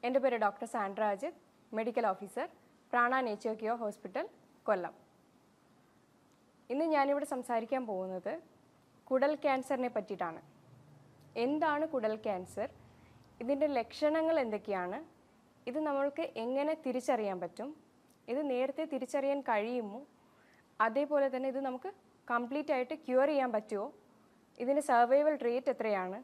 എൻ്റെ പേര് doctor Sandra Ajith, medical officer, Prana nature cure hospital, Kollam. ഇന്ന് ഞാനിവിടെ സംസാരിക്കാൻ പോകുന്നത് കുടൽ ക്യാൻസറിനെ പറ്റിയിട്ടാണ്. എന്താണ് കുടൽ ക്യാൻസർ? ഇതിൻ്റെ ലക്ഷണങ്ങൾ എന്തൊക്കെയാണ്? ഇത് നമ്മൾക്ക് എങ്ങനെ തിരിച്ചറിയാൻ പറ്റും? ഇത് നേരത്തെ തിരിച്ചറിയാൻ കഴിയുമോ? അതേപോലെ തന്നെ ഇത് നമുക്ക് കംപ്ലീറ്റ് ആയിട്ട് ക്യൂർ ചെയ്യാൻ പറ്റുമോ? ഇതിൻ്റെ സർവൈവൽ റേറ്റ് എത്രയാണ്?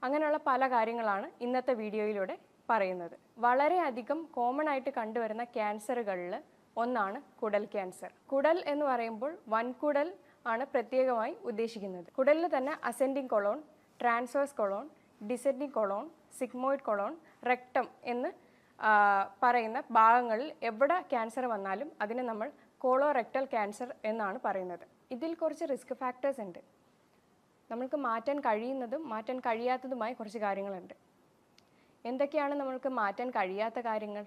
അങ്ങനെയുള്ള പല കാര്യങ്ങളാണ് ഇന്നത്തെ വീഡിയോയിലൂടെ പറയുന്നത്. വളരെയധികം കോമൺ ആയിട്ട് കണ്ടുവരുന്ന ക്യാൻസറുകളിൽ ഒന്നാണ് കുടൽ ക്യാൻസർ. കുടൽ എന്ന് പറയുമ്പോൾ വൻകുടൽ ആണ് പ്രത്യേകമായി ഉദ്ദേശിക്കുന്നത്. കുടലിൽ തന്നെ ascending colon, transverse colon, descending colon, sigmoid colon, rectum എന്ന് പറയുന്ന ഭാഗങ്ങളിൽ എവിടെ ക്യാൻസർ വന്നാലും അതിനെ നമ്മൾ കോളോറെക്ടൽ ക്യാൻസർ എന്നാണ് പറയുന്നത്. ഇതിൽ കുറച്ച് റിസ്ക് ഫാക്ടേഴ്സ് ഉണ്ട്. നമ്മൾക്ക് മാറ്റാൻ കഴിയുന്നതും മാറ്റാൻ കഴിയാത്തതുമായ കുറച്ച് കാര്യങ്ങളുണ്ട്. എന്തൊക്കെയാണ് നമ്മൾക്ക് മാറ്റാൻ കഴിയാത്ത കാര്യങ്ങൾ?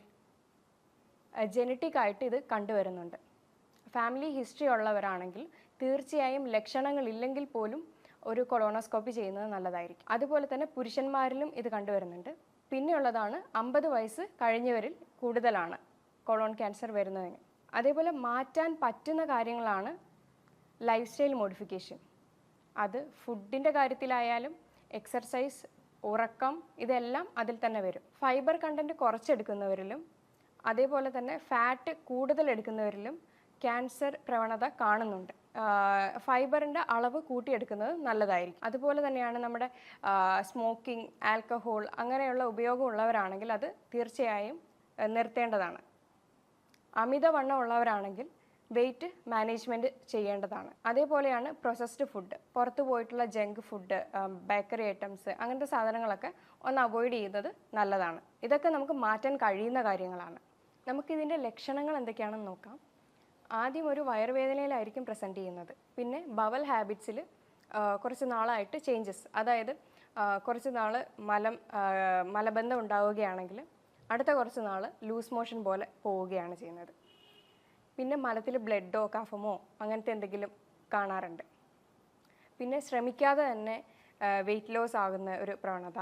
ജനറ്റിക് ആയിട്ട് ഇത് കണ്ടുവരുന്നുണ്ട്. ഫാമിലി ഹിസ്റ്ററി ഉള്ളവരാണെങ്കിൽ തീർച്ചയായും ലക്ഷണങ്ങളില്ലെങ്കിൽ പോലും ഒരു കൊളോണോസ്കോപ്പി ചെയ്യുന്നത് നല്ലതായിരിക്കും. അതുപോലെ തന്നെ പുരുഷന്മാരിലും ഇത് കണ്ടുവരുന്നുണ്ട്. പിന്നെയുള്ളതാണ് 50 വയസ്സ് കഴിഞ്ഞവരിൽ കൂടുതലാണ് കൊളോൺ ക്യാൻസർ വരുന്നതിന്. അതേപോലെ മാറ്റാൻ പറ്റുന്ന കാര്യങ്ങളാണ് ലൈഫ് സ്റ്റൈൽ മോഡിഫിക്കേഷൻ. അത് ഫുഡിൻ്റെ കാര്യത്തിലായാലും എക്സർസൈസ്, ഉറക്കം, ഇതെല്ലാം അതിൽ തന്നെ വരും. ഫൈബർ കണ്ടൻറ്റ് കുറച്ചെടുക്കുന്നവരിലും അതേപോലെ തന്നെ ഫാറ്റ് കൂടുതൽ എടുക്കുന്നവരിലും ക്യാൻസർ പ്രവണത കാണുന്നുണ്ട്. ഫൈബറിൻ്റെ അളവ് കൂട്ടിയെടുക്കുന്നത് നല്ലതായിരിക്കും. അതുപോലെ തന്നെയാണ് നമ്മുടെ സ്മോക്കിംഗ്, ആൽക്കഹോൾ അങ്ങനെയുള്ള ഉപയോഗമുള്ളവരാണെങ്കിൽ അത് തീർച്ചയായും നിർത്തേണ്ടതാണ്. അമിതവണ്ണം ഉള്ളവരാണെങ്കിൽ വെയിറ്റ് മാനേജ്മെൻറ്റ് ചെയ്യേണ്ടതാണ്. അതേപോലെയാണ് പ്രോസസ്ഡ് ഫുഡ്, പുറത്തു പോയിട്ടുള്ള ജങ്ക് ഫുഡ്, ബേക്കറി ഐറ്റംസ്, അങ്ങനത്തെ സാധനങ്ങളൊക്കെ ഒന്ന് അവോയ്ഡ് ചെയ്യുന്നത് നല്ലതാണ്. ഇതൊക്കെ നമുക്ക് മാറ്റാൻ കഴിയുന്ന കാര്യങ്ങളാണ്. നമുക്കിതിൻ്റെ ലക്ഷണങ്ങൾ എന്തൊക്കെയാണെന്ന് നോക്കാം. ആദ്യം ഒരു വയറുവേദനയിലായിരിക്കും പ്രസൻറ്റ് ചെയ്യുന്നത്. പിന്നെ ബവൽ ഹാബിറ്റ്സിൽ കുറച്ച് നാളായിട്ട് ചേഞ്ചസ്, അതായത് കുറച്ച് നാൾ മലബന്ധം ഉണ്ടാവുകയാണെങ്കിൽ അടുത്ത കുറച്ച് നാൾ ലൂസ് മോഷൻ പോലെ പോവുകയാണ് ചെയ്യുന്നത്. പിന്നെ മലത്തിൽ ബ്ലഡോ കഫമോ അങ്ങനത്തെ എന്തെങ്കിലും കാണാറുണ്ട്. പിന്നെ ശ്രമിക്കാതെ തന്നെ വെയിറ്റ് ലോസ് ആകുന്ന ഒരു പ്രവണത.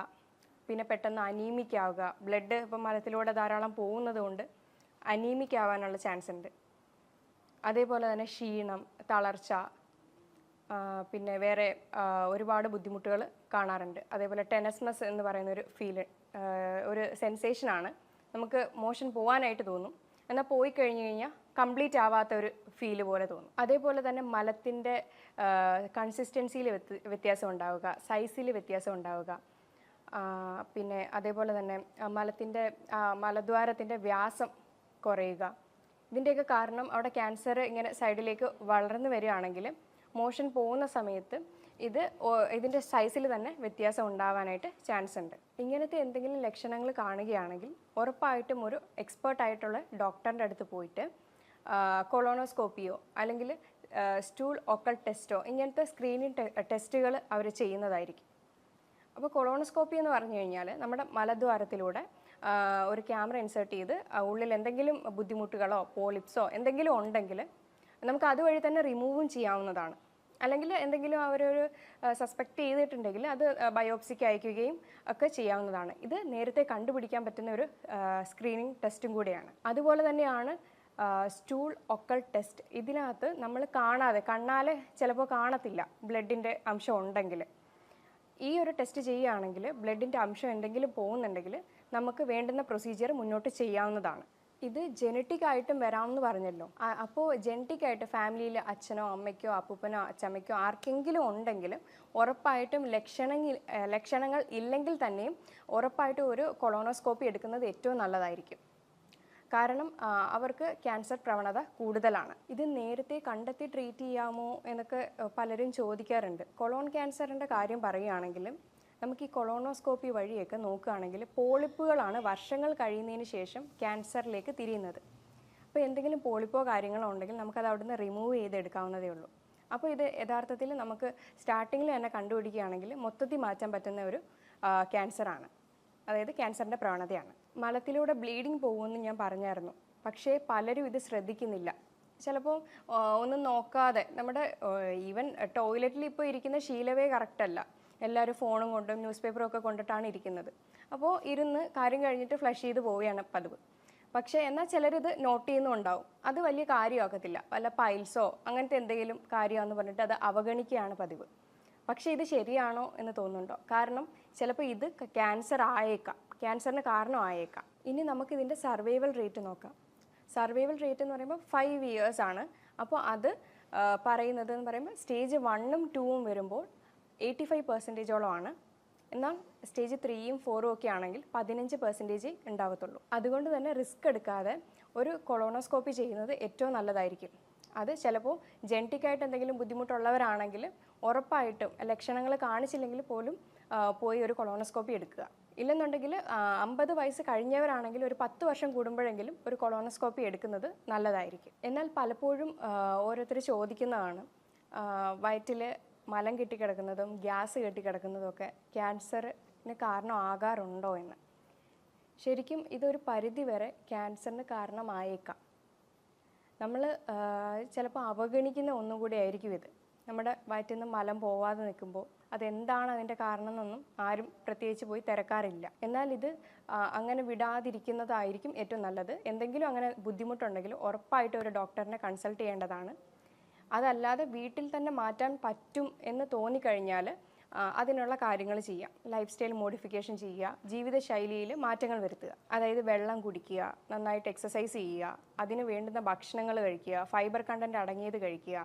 പിന്നെ പെട്ടെന്ന് അനീമിക് ആവുക. ബ്ലഡ് ഇപ്പം മലത്തിലൂടെ ധാരാളം പോകുന്നത് കൊണ്ട് അനീമിക് ആവാനുള്ള ചാൻസ് ഉണ്ട്. അതേപോലെ തന്നെ ക്ഷീണം, തളർച്ച, പിന്നെ വേറെ ഒരുപാട് ബുദ്ധിമുട്ടുകൾ കാണാറുണ്ട്. അതേപോലെ ടെനസ്മസ് എന്ന് പറയുന്ന ഒരു സെൻസേഷനാണ്. നമുക്ക് മോഷൻ പോകാനായിട്ട് തോന്നും, എന്നാൽ പോയി കഴിഞ്ഞ് കഴിഞ്ഞാൽ കംപ്ലീറ്റ് ആവാത്ത ഒരു ഫീല് പോലെ തോന്നും. അതേപോലെ തന്നെ മലത്തിൻ്റെ കൺസിസ്റ്റൻസിയിൽ വ്യത്യാസം ഉണ്ടാവുക, സൈസിൽ വ്യത്യാസം ഉണ്ടാവുക. പിന്നെ അതേപോലെ തന്നെ മലദ്വാരത്തിൻ്റെ വ്യാസം കുറയുക. ഇതിൻ്റെയൊക്കെ കാരണം അവിടെ ക്യാൻസർ ഇങ്ങനെ സൈഡിലേക്ക് വളർന്നു വരികയാണെങ്കിൽ മോഷൻ പോകുന്ന സമയത്ത് ഇതിൻ്റെ സൈസിൽ തന്നെ വ്യത്യാസം ഉണ്ടാവാനായിട്ട് ചാൻസ് ഉണ്ട്. ഇങ്ങനത്തെ എന്തെങ്കിലും ലക്ഷണങ്ങൾ കാണുകയാണെങ്കിൽ ഉറപ്പായിട്ടും ഒരു എക്സ്പേർട്ടായിട്ടുള്ള ഡോക്ടറിൻ്റെ അടുത്ത് പോയിട്ട് കൊളോണോസ്കോപ്പിയോ അല്ലെങ്കിൽ സ്റ്റൂൾ ഒക്കൾട്ട് ടെസ്റ്റോ ഇങ്ങനത്തെ സ്ക്രീനിങ് ടെസ്റ്റുകൾ അവർ ചെയ്യുന്നതായിരിക്കും. അപ്പോൾ കൊളോണോസ്കോപ്പി എന്ന് പറഞ്ഞു കഴിഞ്ഞാൽ നമ്മുടെ മലദ്വാരത്തിലൂടെ ഒരു ക്യാമറ ഇൻസേർട്ട് ചെയ്ത് ഉള്ളിൽ എന്തെങ്കിലും ബുദ്ധിമുട്ടുകളോ പോളിപ്സോ എന്തെങ്കിലും ഉണ്ടെങ്കിൽ നമുക്ക് അതുവഴി തന്നെ റിമൂവും ചെയ്യാവുന്നതാണ്. അല്ലെങ്കിൽ എന്തെങ്കിലും അവരൊരു സസ്പെക്റ്റ് ചെയ്തിട്ടുണ്ടെങ്കിൽ അത് ബയോപ്സിക്ക് അയക്കുകയും ഒക്കെ ചെയ്യാവുന്നതാണ്. ഇത് നേരത്തെ കണ്ടുപിടിക്കാൻ പറ്റുന്ന ഒരു സ്ക്രീനിങ് ടെസ്റ്റും കൂടിയാണ്. അതുപോലെ തന്നെയാണ് സ്റ്റൂൾ ഒക്കൾട്ട് ടെസ്റ്റ്. ഇതിനകത്ത് നമ്മൾ കണ്ണാലെ ചിലപ്പോൾ കാണത്തില്ല ബ്ലഡിൻ്റെ അംശം ഉണ്ടെങ്കിൽ. ഈ ഒരു ടെസ്റ്റ് ചെയ്യുകയാണെങ്കിൽ ബ്ലഡിൻ്റെ അംശം എന്തെങ്കിലും പോകുന്നുണ്ടെങ്കിൽ നമുക്ക് വേണ്ടുന്ന പ്രൊസീജിയർ മുന്നോട്ട് ചെയ്യാവുന്നതാണ്. ഇത് ജനറ്റിക് ആയിട്ടും വരാമെന്ന് പറഞ്ഞല്ലോ. അപ്പോൾ ജനറ്റിക് ആയിട്ട് ഫാമിലിയിൽ അച്ഛനോ അമ്മയ്ക്കോ അപ്പൂപ്പനോ അച്ചമ്മയ്ക്കോ ആർക്കെങ്കിലും ഉണ്ടെങ്കിൽ ഉറപ്പായിട്ടും ലക്ഷണങ്ങൾ ഇല്ലെങ്കിൽ തന്നെയും ഉറപ്പായിട്ടും ഒരു കൊളോണോസ്കോപ്പി എടുക്കുന്നത് ഏറ്റവും നല്ലതായിരിക്കും. കാരണം അവർക്ക് ക്യാൻസർ പ്രവണത കൂടുതലാണ്. ഇത് നേരത്തെ കണ്ടെത്തി ട്രീറ്റ് ചെയ്യാമോ എന്നൊക്കെ പലരും ചോദിക്കാറുണ്ട്. കൊളോൺ ക്യാൻസറിൻ്റെ കാര്യം പറയുകയാണെങ്കിൽ നമുക്ക് ഈ കൊളോണോസ്കോപ്പി വഴിയൊക്കെ നോക്കുകയാണെങ്കിൽ പോളിപ്പുകളാണ് വർഷങ്ങൾ കഴിയുന്നതിന് ശേഷം ക്യാൻസറിലേക്ക് തിരിയുന്നത്. അപ്പോൾ എന്തെങ്കിലും പോളിപ്പോ കാര്യങ്ങളോ ഉണ്ടെങ്കിൽ നമുക്കത് അവിടുന്ന് റിമൂവ് ചെയ്തെടുക്കാവുന്നതേ ഉള്ളൂ. അപ്പോൾ ഇത് യഥാർത്ഥത്തിൽ നമുക്ക് സ്റ്റാർട്ടിങ്ങിൽ തന്നെ കണ്ടുപിടിക്കുകയാണെങ്കിൽ മൊത്തത്തിൽ മാറ്റാൻ പറ്റുന്ന ഒരു ക്യാൻസറാണ്, അതായത് ക്യാൻസറിൻ്റെ പ്രവണതയാണ്. മലത്തിലൂടെ ബ്ലീഡിങ് പോകുമെന്ന് ഞാൻ പറഞ്ഞായിരുന്നു. പക്ഷേ പലരും ഇത് ശ്രദ്ധിക്കുന്നില്ല. ചിലപ്പോൾ ഒന്നും നോക്കാതെ നമ്മുടെ ഈവൻ ടോയ്ലറ്റിൽ ഇപ്പോൾ ഇരിക്കുന്ന ശീലവേ കറക്റ്റല്ല. എല്ലാവരും ഫോണും കൊണ്ടും ന്യൂസ് പേപ്പറും ഒക്കെ കൊണ്ടിട്ടാണ് ഇരിക്കുന്നത്. അപ്പോൾ ഇരുന്ന് കാര്യം കഴിഞ്ഞിട്ട് ഫ്ലഷ് ചെയ്ത് പോവുകയാണ് പതിവ്. പക്ഷേ എന്നാൽ ചിലരിത് നോട്ട് ചെയ്യുന്നുണ്ടാവും. അത് വലിയ കാര്യമാക്കത്തില്ല, വല്ല പൈൽസോ അങ്ങനത്തെ എന്തെങ്കിലും കാര്യമാണെന്ന് പറഞ്ഞിട്ട് അത് അവഗണിക്കുകയാണ് പതിവ്. പക്ഷേ ഇത് ശരിയാണോ എന്ന് തോന്നുന്നുണ്ടോ? കാരണം ചിലപ്പോൾ ഇത് ക്യാൻസർ ആയേക്കാം, ക്യാൻസറിന് കാരണമായേക്കാം. ഇനി നമുക്കിതിൻ്റെ സർവൈവൽ റേറ്റ് നോക്കാം. സർവൈവൽ റേറ്റ് എന്ന് പറയുമ്പോൾ 5 years ആണ്. അപ്പോൾ അത് പറയുന്നത് എന്ന് പറയുമ്പോൾ സ്റ്റേജ് 1ഉം 2ഉം വരുമ്പോൾ 85%ഓളമാണ്. എന്നാൽ സ്റ്റേജ് 3ഉം 4ഉം ഒക്കെ ആണെങ്കിൽ 15% ഉണ്ടാവത്തുള്ളൂ. അതുകൊണ്ട് തന്നെ റിസ്ക് എടുക്കാതെ ഒരു കൊളോണോസ്കോപ്പി ചെയ്യുന്നത് ഏറ്റവും നല്ലതായിരിക്കും. അത് ചിലപ്പോൾ ജെനറ്റിക്കായിട്ട് എന്തെങ്കിലും ബുദ്ധിമുട്ടുള്ളവരാണെങ്കിൽ ഉറപ്പായിട്ടും ലക്ഷണങ്ങൾ കാണിച്ചില്ലെങ്കിൽ പോലും പോയി ഒരു കൊളോണോസ്കോപ്പി എടുക്കുക. ഇല്ലെന്നുണ്ടെങ്കിൽ 50 വയസ്സ് കഴിഞ്ഞവരാണെങ്കിൽ ഒരു 10 വർഷം കൂടുമ്പോഴെങ്കിലും ഒരു കൊളോണോസ്കോപ്പി എടുക്കുന്നത് നല്ലതായിരിക്കും. എന്നാൽ പലപ്പോഴും ഓരോരുത്തർ ചോദിക്കുന്നതാണ്, വയറ്റിൽ മലം കെട്ടിക്കിടക്കുന്നതും ഗ്യാസ് കെട്ടിക്കിടക്കുന്നതും ഒക്കെ ക്യാൻസറിന് കാരണമാകാറുണ്ടോ എന്ന്. ശരിക്കും ഇതൊരു പരിധി വരെ ക്യാൻസറിന് കാരണമായേക്കാം. നമ്മൾ ചിലപ്പോൾ അവഗണിക്കുന്ന ഒന്നും കൂടി ആയിരിക്കും ഇത്. നമ്മുടെ വയറ്റിൽ നിന്ന് മലം പോവാതെ നിൽക്കുമ്പോൾ അതെന്താണ് അതിൻ്റെ കാരണം എന്നൊന്നും ആരും പ്രത്യേകിച്ച് പോയി തിരക്കാറില്ല. എന്നാൽ ഇത് അങ്ങനെ വിടാതിരിക്കുന്നതായിരിക്കും ഏറ്റവും നല്ലത്. എന്തെങ്കിലും അങ്ങനെ ബുദ്ധിമുട്ടുണ്ടെങ്കിൽ ഉറപ്പായിട്ടും ഒരു ഡോക്ടറിനെ കൺസൾട്ട് ചെയ്യേണ്ടതാണ്. അതല്ലാതെ വീട്ടിൽ തന്നെ മാറ്റാൻ പറ്റും എന്ന് തോന്നിക്കഴിഞ്ഞാൽ അതിനുള്ള കാര്യങ്ങൾ ചെയ്യുക. ലൈഫ് സ്റ്റൈൽ മോഡിഫിക്കേഷൻ ചെയ്യുക, ജീവിതശൈലിയിൽ മാറ്റങ്ങൾ വരുത്തുക. അതായത് വെള്ളം കുടിക്കുക, നന്നായിട്ട് എക്സസൈസ് ചെയ്യുക, അതിന് വേണ്ടുന്ന ഭക്ഷണങ്ങൾ കഴിക്കുക, ഫൈബർ കണ്ടൻറ്റ് അടങ്ങിയത് കഴിക്കുക.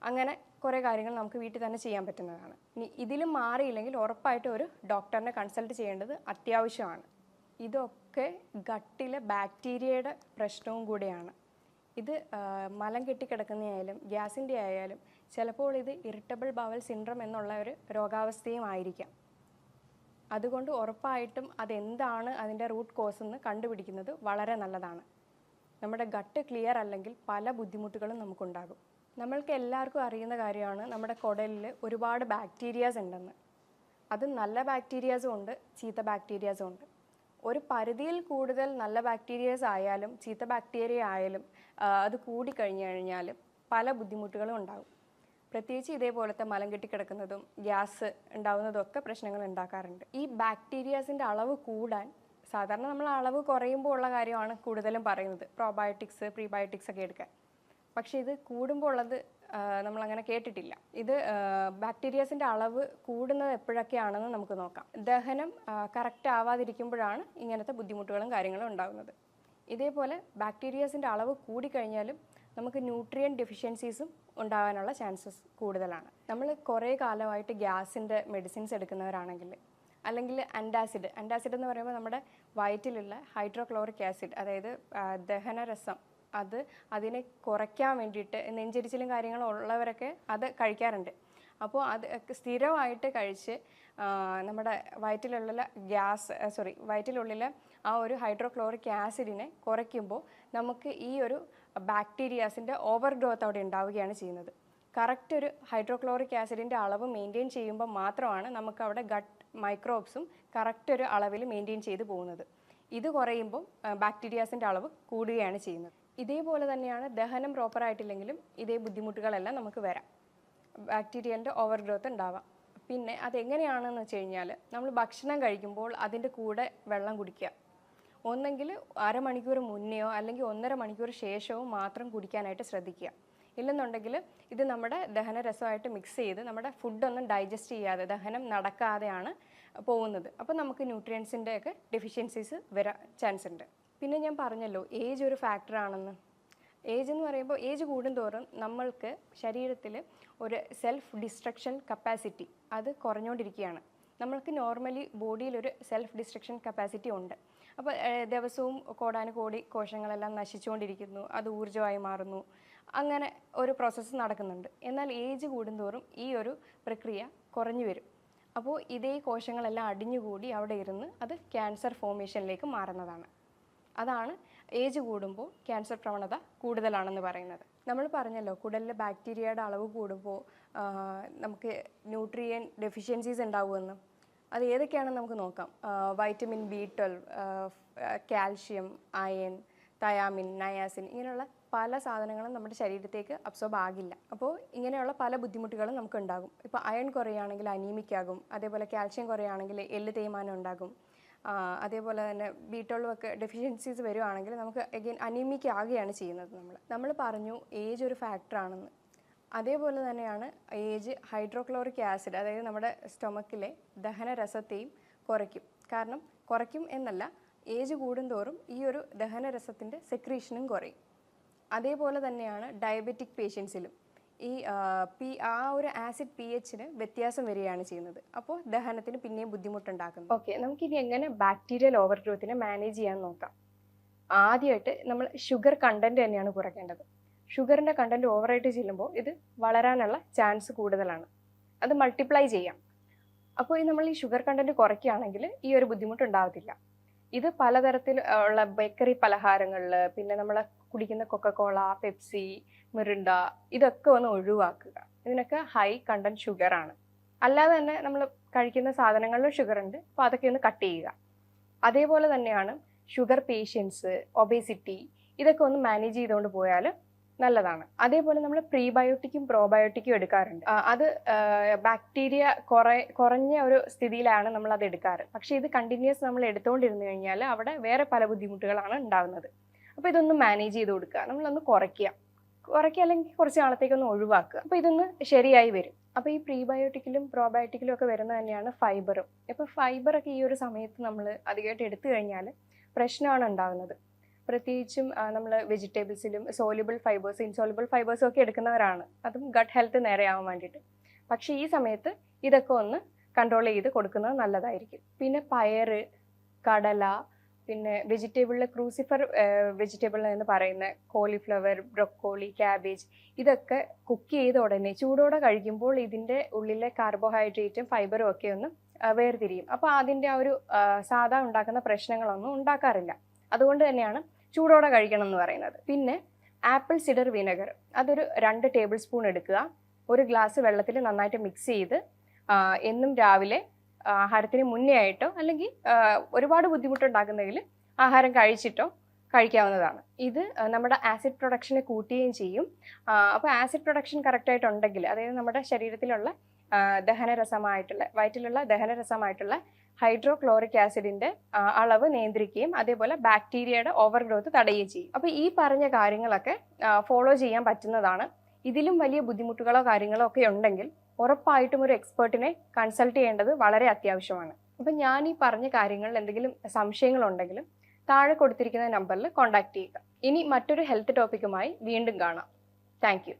അങ്ങനെ കുറേ കാര്യങ്ങൾ നമുക്ക് വീട്ടിൽ തന്നെ ചെയ്യാൻ പറ്റുന്നതാണ്. ഇനി ഇതിലും മാറിയില്ലെങ്കിൽ ഉറപ്പായിട്ടും ഒരു ഡോക്ടറിനെ കൺസൾട്ട് ചെയ്യേണ്ടത് അത്യാവശ്യമാണ്. ഇതൊക്കെ ഗട്ടിലെ ബാക്ടീരിയയുടെ പ്രശ്നവും കൂടെയാണ്. ഇത് മലം കെട്ടിക്കിടക്കുന്നതായാലും ഗ്യാസിൻ്റെ ആയാലും ചിലപ്പോൾ ഇത് ഇറിറ്റബിൾ ബവൽ സിൻഡ്രം എന്നുള്ള ഒരു രോഗാവസ്ഥയും ആയിരിക്കാം. അതുകൊണ്ട് ഉറപ്പായിട്ടും അതെന്താണ് അതിൻ്റെ റൂട്ട് കോസ് എന്ന് കണ്ടുപിടിക്കുന്നത് വളരെ നല്ലതാണ്. നമ്മുടെ ഗട്ട് ക്ലിയർ അല്ലെങ്കിൽ പല ബുദ്ധിമുട്ടുകളും നമുക്കുണ്ടാകും. നമ്മൾക്ക് എല്ലാവർക്കും അറിയുന്ന കാര്യമാണ് നമ്മുടെ കുടലിൽ ഒരുപാട് ബാക്ടീരിയാസ് ഉണ്ടെന്ന്. അത് നല്ല ബാക്ടീരിയാസും ഉണ്ട്, ചീത്ത ബാക്ടീരിയാസും ഉണ്ട്. ഒരു പരിധിയിൽ കൂടുതൽ നല്ല ബാക്ടീരിയാസ് ആയാലും ചീത്ത ബാക്ടീരിയ ആയാലും അത് കൂടിക്കഴിഞ്ഞു കഴിഞ്ഞാൽ പല ബുദ്ധിമുട്ടുകളും ഉണ്ടാകും. പ്രത്യേകിച്ച് ഇതേപോലത്തെ മലം കെട്ടിക്കിടക്കുന്നതും ഗ്യാസ് ഉണ്ടാകുന്നതും ഒക്കെ പ്രശ്നങ്ങൾ ഉണ്ടാക്കാറുണ്ട്. ഈ ബാക്ടീരിയാസിൻ്റെ അളവ് കൂടാൻ സാധാരണ നമ്മൾ അളവ് കുറയുമ്പോൾ ഉള്ള കാര്യമാണ് കൂടുതലും പറയുന്നത്, പ്രോബയോട്ടിക്സ് പ്രീബയോട്ടിക്സ് ഒക്കെ എടുക്കാൻ. പക്ഷേ ഇത് കൂടുമ്പോൾ ഉള്ളത് നമ്മളങ്ങനെ കേട്ടിട്ടില്ല. ഇത് ബാക്ടീരിയാസിൻ്റെ അളവ് കൂടുന്നത് എപ്പോഴൊക്കെയാണെന്ന് നമുക്ക് നോക്കാം. ദഹനം കറക്റ്റ് ആവാതിരിക്കുമ്പോഴാണ് ഇങ്ങനത്തെ ബുദ്ധിമുട്ടുകളും കാര്യങ്ങളും ഉണ്ടാകുന്നത്. ഇതേപോലെ ബാക്ടീരിയാസിൻ്റെ അളവ് കൂടിക്കഴിഞ്ഞാലും നമുക്ക് ന്യൂട്രിയൻ ഡെഫിഷ്യൻസീസും ഉണ്ടാകാനുള്ള ചാൻസസ് കൂടുതലാണ്. നമ്മൾ കുറേ കാലമായിട്ട് ഗ്യാസിൻ്റെ മെഡിസിൻസ് എടുക്കുന്നവരാണെങ്കിൽ, അല്ലെങ്കിൽ ആൻറ്റാസിഡ് എന്ന് പറയുമ്പോൾ നമ്മുടെ വയറ്റിലുള്ള ഹൈഡ്രോക്ലോറിക് ആസിഡ്, അതായത് ദഹനരസം, അതിനെ കുറയ്ക്കാൻ വേണ്ടിയിട്ട് നെഞ്ചരിച്ചിലും കാര്യങ്ങളും ഉള്ളവരൊക്കെ അത് കഴിക്കാറുണ്ട്. അപ്പോൾ അത് സ്ഥിരമായിട്ട് കഴിച്ച് നമ്മുടെ വയറ്റിലുള്ളിൽ ആ ഒരു ഹൈഡ്രോക്ലോറിക് ആസിഡിനെ കുറയ്ക്കുമ്പോൾ നമുക്ക് ഈ ഒരു ബാക്ടീരിയാസിൻ്റെ ഓവർ ഗ്രോത്ത് അവിടെ ഉണ്ടാവുകയാണ് ചെയ്യുന്നത്. കറക്റ്റ് ഒരു ഹൈഡ്രോക്ലോറിക് ആസിഡിൻ്റെ അളവ് മെയിൻറ്റെയിൻ ചെയ്യുമ്പോൾ മാത്രമാണ് നമുക്ക് അവിടെ ഗട്ട് മൈക്രോബ്സും കറക്റ്റ് ഒരു അളവിൽ മെയിൻറ്റെയിൻ ചെയ്ത് പോകുന്നത്. ഇത് കുറയുമ്പോൾ ബാക്ടീരിയാസിൻ്റെ അളവ് കൂടുകയാണ് ചെയ്യുന്നത്. ഇതേപോലെ തന്നെയാണ് ദഹനം പ്രോപ്പറായിട്ടില്ലെങ്കിലും ഇതേ ബുദ്ധിമുട്ടുകളെല്ലാം നമുക്ക് വരാം, ബാക്ടീരിയൻ്റെ ഓവർ ഗ്രോത്ത് ഉണ്ടാവാം. പിന്നെ അതെങ്ങനെയാണെന്ന് വെച്ച് കഴിഞ്ഞാൽ നമ്മൾ ഭക്ഷണം കഴിക്കുമ്പോൾ അതിൻ്റെ കൂടെ വെള്ളം കുടിക്കുക. ഒന്നെങ്കിൽ അരമണിക്കൂർ മുന്നെയോ അല്ലെങ്കിൽ 1.5 മണിക്കൂർ ശേഷവും മാത്രം കുടിക്കാനായിട്ട് ശ്രദ്ധിക്കുക. ഇല്ലെന്നുണ്ടെങ്കിൽ ഇത് നമ്മുടെ ദഹനരസമായിട്ട് മിക്സ് ചെയ്ത് നമ്മുടെ ഫുഡൊന്നും ഡൈജസ്റ്റ് ചെയ്യാതെ ദഹനം നടക്കാതെയാണ് പോകുന്നത്. അപ്പോൾ നമുക്ക് ന്യൂട്രിയൻസിൻ്റെ ഒക്കെ ഡെഫിഷ്യൻസീസ് വരാൻ ചാൻസ് ഉണ്ട്. പിന്നെ ഞാൻ പറഞ്ഞല്ലോ ഏജ് ഒരു ഫാക്ടറാണെന്ന്. ഏജ് എന്ന് പറയുമ്പോൾ ഏജ് കൂടുന്തോറും നമ്മൾക്ക് ശരീരത്തിൽ ഒരു സെൽഫ് ഡിസ്ട്രക്ഷൻ കപ്പാസിറ്റി അത് കുറഞ്ഞുകൊണ്ടിരിക്കുകയാണ്. നമ്മൾക്ക് നോർമലി ബോഡിയിലൊരു സെൽഫ് ഡിസ്ട്രക്ഷൻ കപ്പാസിറ്റി ഉണ്ട്. അപ്പോൾ ദിവസവും കോടാനുകോടി കോശങ്ങളെല്ലാം നശിച്ചുകൊണ്ടിരിക്കുന്നു, അത് ഊർജ്ജമായി മാറുന്നു, അങ്ങനെ ഒരു പ്രോസസ്സ് നടക്കുന്നുണ്ട്. എന്നാൽ ഏജ് കൂടുന്തോറും ഈ ഒരു പ്രക്രിയ കുറഞ്ഞു വരും. അപ്പോൾ ഇതേ കോശങ്ങളെല്ലാം അടിഞ്ഞുകൂടി അവിടെ ഇരുന്ന് അത് ക്യാൻസർ ഫോർമേഷനിലേക്ക് മാറുന്നതാണ്. അതാണ് ഏജ് കൂടുമ്പോൾ ക്യാൻസർ പ്രവണത കൂടുതലാണെന്ന് പറയുന്നത്. നമ്മൾ പറഞ്ഞല്ലോ കുടലിലെ ബാക്ടീരിയയുടെ അളവ് കൂടുമ്പോൾ നമുക്ക് ന്യൂട്രിയൻ ഡെഫിഷ്യൻസീസ് ഉണ്ടാവുമെന്ന്. അത് ഏതൊക്കെയാണെന്ന് നമുക്ക് നോക്കാം. Vitamin B12, calcium, iron, thiamine, niacin, ഇങ്ങനെയുള്ള പല സാധനങ്ങളും നമ്മുടെ ശരീരത്തേക്ക് അബ്സോർബ് ആകില്ല. അപ്പോൾ ഇങ്ങനെയുള്ള പല ബുദ്ധിമുട്ടുകളും നമുക്ക് ഉണ്ടാകും. ഇപ്പോൾ അയൺ കുറയുകയാണെങ്കിൽ അനീമിക് ആകും, അതേപോലെ കാൽഷ്യം കുറയുകയാണെങ്കിൽ എല്ല് തേയ്മാനം ഉണ്ടാകും, അതേപോലെ തന്നെ B12 ഒക്കെ ഡെഫിഷ്യൻസീസ് വരുവാണെങ്കിൽ നമുക്ക് അഗെയിൻ അനീമിക് ആകുകയാണ് ചെയ്യുന്നത്. നമ്മൾ പറഞ്ഞു ഏജ് ഒരു ഫാക്ടറാണെന്ന്. അതേപോലെ തന്നെയാണ് ഏജ് ഹൈഡ്രോക്ലോറിക് ആസിഡ്, അതായത് നമ്മുടെ സ്റ്റൊമക്കിലെ ദഹനരസത്തെയും കുറയ്ക്കും. കാരണം കുറയ്ക്കും എന്നല്ല, ഏജ് കൂടുന്തോറും ഈ ഒരു ദഹനരസത്തിൻ്റെ സെക്രീഷനും കുറയും. അതേപോലെ തന്നെയാണ് ഡയബറ്റിക് പേഷ്യൻസിലും ആ ഒരു ആസിഡ് pHന് വ്യത്യാസം വരികയാണ് ചെയ്യുന്നത്. അപ്പോൾ ദഹനത്തിന് പിന്നെയും ബുദ്ധിമുട്ടുണ്ടാക്കുന്നു. ഓക്കെ, നമുക്കിനി എങ്ങനെ ബാക്ടീരിയൽ ഓവർ ഗ്രോത്തിനെ മാനേജ് ചെയ്യാൻ നോക്കാം. ആദ്യമായിട്ട് നമ്മൾ ഷുഗർ കണ്ടന്റ് തന്നെയാണ് കുറയ്ക്കേണ്ടത്. ഷുഗറിൻ്റെ കണ്ടന്റ് ഓവറായിട്ട് ചെല്ലുമ്പോൾ ഇത് വളരാനുള്ള ചാൻസ് കൂടുതലാണ്. അത് മൾട്ടിപ്ലൈ ചെയ്യാം. അപ്പോൾ നമ്മൾ ഈ ഷുഗർ കണ്ടന്റ് കുറയ്ക്കുകയാണെങ്കിൽ ഈ ഒരു ബുദ്ധിമുട്ടുണ്ടാകത്തില്ല. ഇത് പലതരത്തിൽ ഉള്ള ബേക്കറി പലഹാരങ്ങളിൽ, പിന്നെ നമ്മൾ കുടിക്കുന്ന കൊക്കക്കോള, പെപ്സി, മിറിണ്ട, ഇതൊക്കെ ഒന്ന് ഒഴിവാക്കുക. ഇതിനൊക്കെ ഹൈ കണ്ടന്റ് ഷുഗറാണ്. അല്ലാതെ തന്നെ നമ്മൾ കഴിക്കുന്ന സാധനങ്ങളിലും ഷുഗർ ഉണ്ട്, അപ്പോൾ അതൊക്കെ ഒന്ന് കട്ട് ചെയ്യുക. അതേപോലെ തന്നെയാണ് ഷുഗർ പേഷ്യൻസ്, ഒബേസിറ്റി, ഇതൊക്കെ ഒന്ന് മാനേജ് ചെയ്തുകൊണ്ട് പോയാൽ നല്ലതാണ്. അതേപോലെ നമ്മൾ പ്രീബയോട്ടിക്കും പ്രോബയോട്ടിക്കും എടുക്കാറുണ്ട്. അത് ബാക്ടീരിയ കുറഞ്ഞ ഒരു സ്ഥിതിയിലാണ് നമ്മൾ അത് എടുക്കാറ്. പക്ഷേ ഇത് കണ്ടിന്യൂസ് നമ്മൾ എടുത്തുകൊണ്ടിരുന്നു കഴിഞ്ഞാൽ അവിടെ വേറെ പല ബുദ്ധിമുട്ടുകളാണ് ഉണ്ടാകുന്നത്. അപ്പോൾ ഇതൊന്ന് മാനേജ് ചെയ്ത് കൊടുക്കുക, നമ്മളൊന്ന് കുറയ്ക്കുക അല്ലെങ്കിൽ കുറച്ച് നാളത്തേക്കൊന്ന് ഒഴിവാക്കുക. അപ്പോൾ ഇതൊന്ന് ശരിയായി വരും. അപ്പോൾ ഈ പ്രീബയോട്ടിക്കിലും പ്രോബയോട്ടിക്കിലും ഒക്കെ വരുന്നത് തന്നെയാണ് ഫൈബറും. ഇപ്പോൾ ഫൈബറൊക്കെ ഈ ഒരു സമയത്ത് നമ്മൾ അധികമായിട്ട് എടുത്തു കഴിഞ്ഞാൽ പ്രശ്നമാണ് ഉണ്ടാകുന്നത്. പ്രത്യേകിച്ചും നമ്മൾ വെജിറ്റബിൾസിലും സോല്യുബിൾ ഫൈബേഴ്സ്, ഇൻസോല്യുബിൾ ഫൈബേഴ്സും ഒക്കെ എടുക്കുന്നവരാണ്, അതും ഗട്ട് ഹെൽത്ത് നേരെയാവാൻ വേണ്ടിയിട്ട്. പക്ഷേ ഈ സമയത്ത് ഇതൊക്കെ ഒന്ന് കൺട്രോൾ ചെയ്ത് കൊടുക്കുന്നത് നല്ലതായിരിക്കും. പിന്നെ പയറ്, കടല, പിന്നെ വെജിറ്റബിളിൽ ക്രൂസിഫർ വെജിറ്റബിൾ എന്ന് പറയുന്ന കോളിഫ്ലവർ, ബ്രൊക്കോളി, ക്യാബേജ്, ഇതൊക്കെ കുക്ക് ചെയ്ത ഉടനെ ചൂടോടെ കഴിക്കുമ്പോൾ ഇതിൻ്റെ ഉള്ളിലെ കാർബോഹൈഡ്രേറ്റും ഫൈബറും ഒക്കെ ഒന്ന് വേർതിരിയും. അപ്പോൾ അതിൻ്റെ ആ ഒരു സാധാ ഉണ്ടാക്കുന്ന പ്രശ്നങ്ങളൊന്നും ഉണ്ടാക്കാറില്ല. അതുകൊണ്ട് തന്നെയാണ് ചൂടോടെ കഴിക്കണം എന്ന് പറയുന്നത്. പിന്നെ ആപ്പിൾ സിഡർ വിനെഗർ, അതൊരു 2 ടേബിൾ സ്പൂൺ എടുക്കുക. ഒരു ഗ്ലാസ് വെള്ളത്തിൽ നന്നായിട്ട് മിക്സ് ചെയ്ത് എന്നും രാവിലെ ആഹാരത്തിന് മുന്നേ ആയിട്ടോ അല്ലെങ്കിൽ ഒരുപാട് ബുദ്ധിമുട്ടുണ്ടാക്കുന്നെങ്കിൽ ആഹാരം കഴിച്ചിട്ടോ കഴിക്കാവുന്നതാണ്. ഇത് നമ്മുടെ ആസിഡ് പ്രൊഡക്ഷനെ കൂട്ടുകയും ചെയ്യും. അപ്പോൾ ആസിഡ് പ്രൊഡക്ഷൻ കറക്റ്റായിട്ടുണ്ടെങ്കിൽ, അതായത് നമ്മുടെ ശരീരത്തിലുള്ള വയറ്റിലുള്ള ദഹനരസമായിട്ടുള്ള ഹൈഡ്രോക്ലോറിക് ആസിഡിൻ്റെ അളവ് നിയന്ത്രിക്കുകയും അതേപോലെ ബാക്ടീരിയയുടെ ഓവർ ഗ്രോത്ത് തടയുകയും ചെയ്യും. അപ്പോൾ ഈ പറഞ്ഞ കാര്യങ്ങളൊക്കെ ഫോളോ ചെയ്യാൻ പറ്റുന്നതാണ്. ഇതിലും വലിയ ബുദ്ധിമുട്ടുകളോ കാര്യങ്ങളോ ഒക്കെ ഉണ്ടെങ്കിൽ ഉറപ്പായിട്ടും ഒരു എക്സ്പേർട്ടിനെ കൺസൾട്ട് ചെയ്യേണ്ടത് വളരെ അത്യാവശ്യമാണ്. അപ്പം ഞാൻ ഈ പറഞ്ഞ കാര്യങ്ങളിൽ എന്തെങ്കിലും സംശയങ്ങളുണ്ടെങ്കിലും താഴെ കൊടുത്തിരിക്കുന്ന നമ്പറിൽ കോൺടാക്ട് ചെയ്യുക. ഇനി മറ്റൊരു ഹെൽത്ത് ടോപ്പിക്കുമായി വീണ്ടും കാണാം. Thank you.